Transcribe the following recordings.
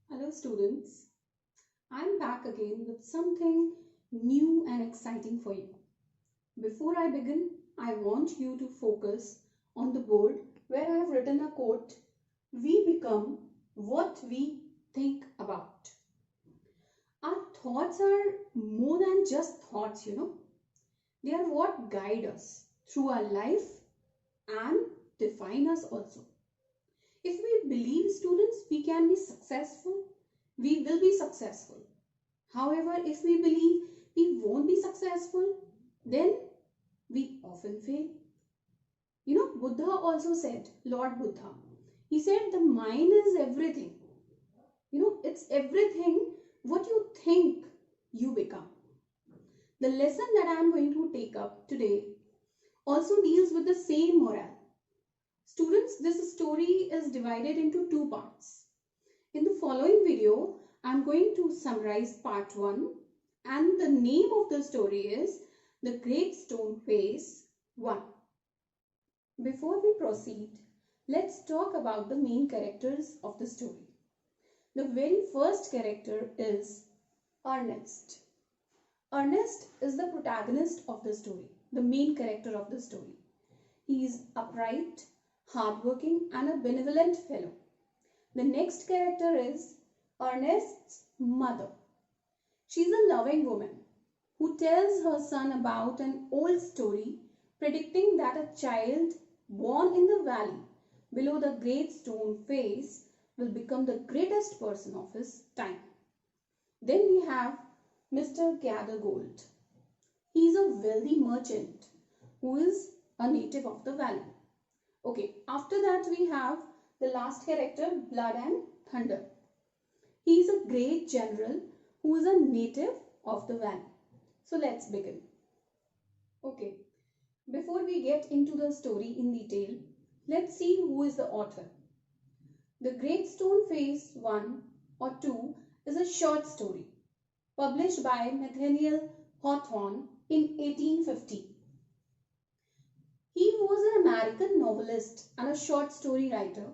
Hello students, I'm back again with something new and exciting for you. Before I begin, I want you to focus on the board where I have written a quote, "We become what we think about." Our thoughts are more than just thoughts. They are what guide us through our life and define us also. If we believe students we can be successful, we will be successful. However, if we believe we won't be successful, then we often fail. Buddha also said, Lord Buddha, he said the mind is everything. It's everything what you think you become. The lesson that I am going to take up today also deals with the same morale. Students, this story is divided into two parts. In the following video, I am going to summarize part 1 and the name of the story is The Great Stone Face 1. Before we proceed, let's talk about the main characters of the story. The very first character is Ernest. Ernest is the protagonist of the story, the main character of the story. He is upright, hardworking and a benevolent fellow. The next character is Ernest's mother. She's a loving woman who tells her son about an old story predicting that a child born in the valley below the great stone face will become the greatest person of his time. Then we have Mr. Gathergold. He is a wealthy merchant who is a native of the valley. Okay, after that we have the last character, Blood and Thunder. He is a great general who is a native of the valley. So let's begin. Okay, before we get into the story in detail, let's see who is the author. The Great Stone Face 1 or 2 is a short story published by Nathaniel Hawthorne in 1850. He was an American novelist and a short story writer.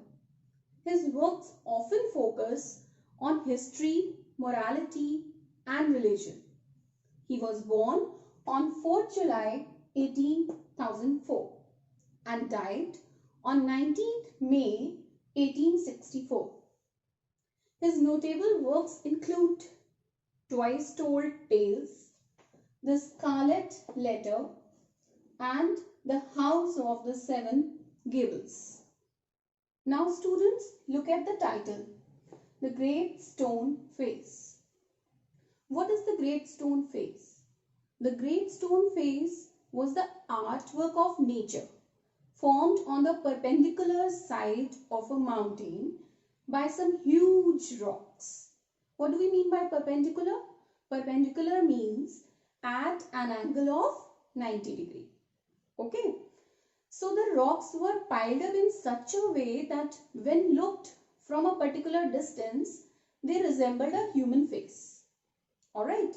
His works often focus on history, morality, and religion. He was born on 4th July 1804 and died on 19th May 1864. His notable works include Twice Told Tales, The Scarlet Letter, and The House of the Seven Gables. Now students, look at the title, The Great Stone Face. What is the Great Stone Face? The Great Stone Face was the artwork of nature formed on the perpendicular side of a mountain by some huge rocks. What do we mean by perpendicular? Perpendicular means at an angle of 90 degree. Okay. So the rocks were piled up in such a way that when looked from a particular distance, they resembled a human face. Alright.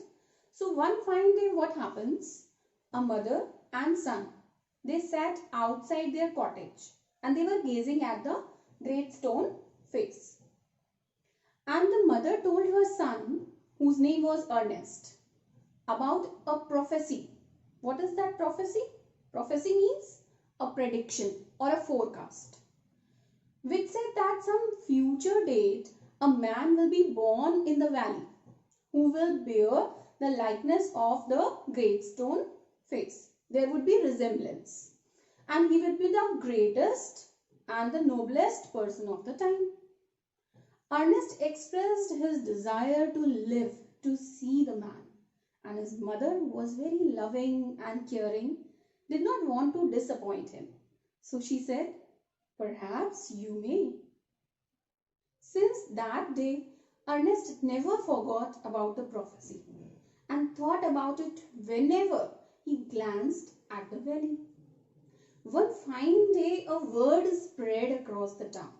So one fine day what happens? A mother and son, they sat outside their cottage and they were gazing at the great stone face. And the mother told her son, whose name was Ernest, about a prophecy. What is that prophecy? Prophecy means a prediction or a forecast, which said that some future date a man will be born in the valley who will bear the likeness of the great stone face. There would be resemblance and he would be the greatest and the noblest person of the time. Ernest expressed his desire to live to see the man, and his mother was very loving and caring, did not want to disappoint him. So she said, "Perhaps you may." Since that day, Ernest never forgot about the prophecy and thought about it whenever he glanced at the valley. One fine day, a word spread across the town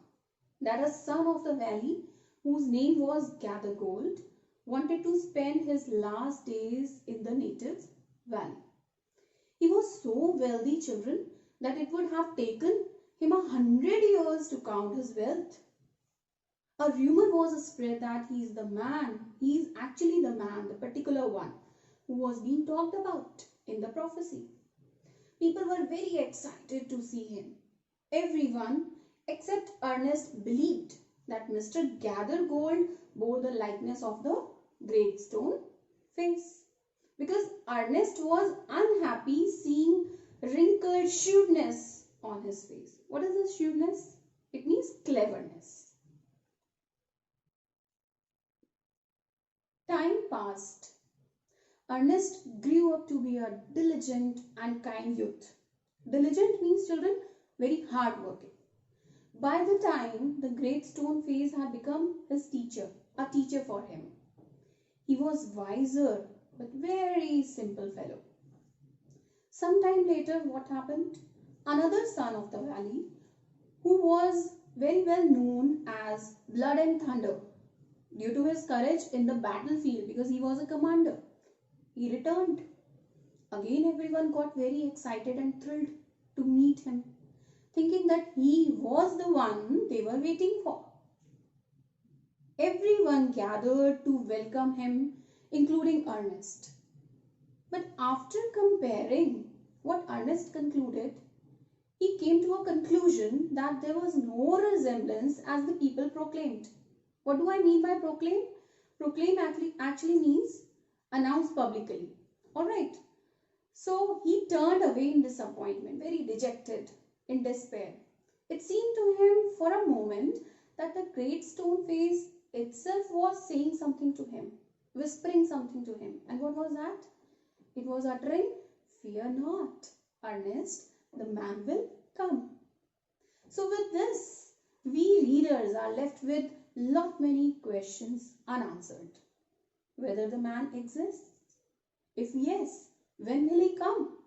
that a son of the valley, whose name was Gathergold, wanted to spend his last days in the native valley. He was so wealthy, children, that it would have taken him 100 years to count his wealth. A rumor was spread that he is actually the man, the particular one who was being talked about in the prophecy. People were very excited to see him. Everyone except Ernest believed that Mr. Gathergold bore the likeness of the great stone face, because Ernest was unhappy seeing wrinkled shrewdness on his face. What is this shrewdness? It means cleverness. Time passed. Ernest grew up to be a diligent and kind youth. Diligent means, children, very hardworking. By the time the great stone face had become his teacher, a teacher for him, he was wiser but very simple fellow. Sometime later, what happened? Another son of the valley, who was very well known as Blood and Thunder due to his courage in the battlefield, because he was a commander, he returned. Again, everyone got very excited and thrilled to meet him, thinking that he was the one they were waiting for. Everyone gathered to welcome him, including Ernest. But after comparing what Ernest concluded, he came to a conclusion that there was no resemblance as the people proclaimed. What do I mean by proclaim? Proclaim actually means announce publicly. Alright. So he turned away in disappointment, very dejected, in despair. It seemed to him for a moment that the great stone face itself was saying something to him, whispering something to him. And what was that? It was uttering, "Fear not, Ernest, the man will come." So with this, we readers are left with lot many questions unanswered. Whether the man exists? If yes, when will he come?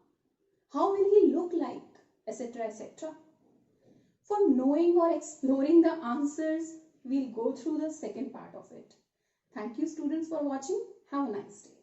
How will he look like? Etc. etc. For knowing or exploring the answers, we'll go through the second part of it. Thank you, students, for watching. Have a nice day.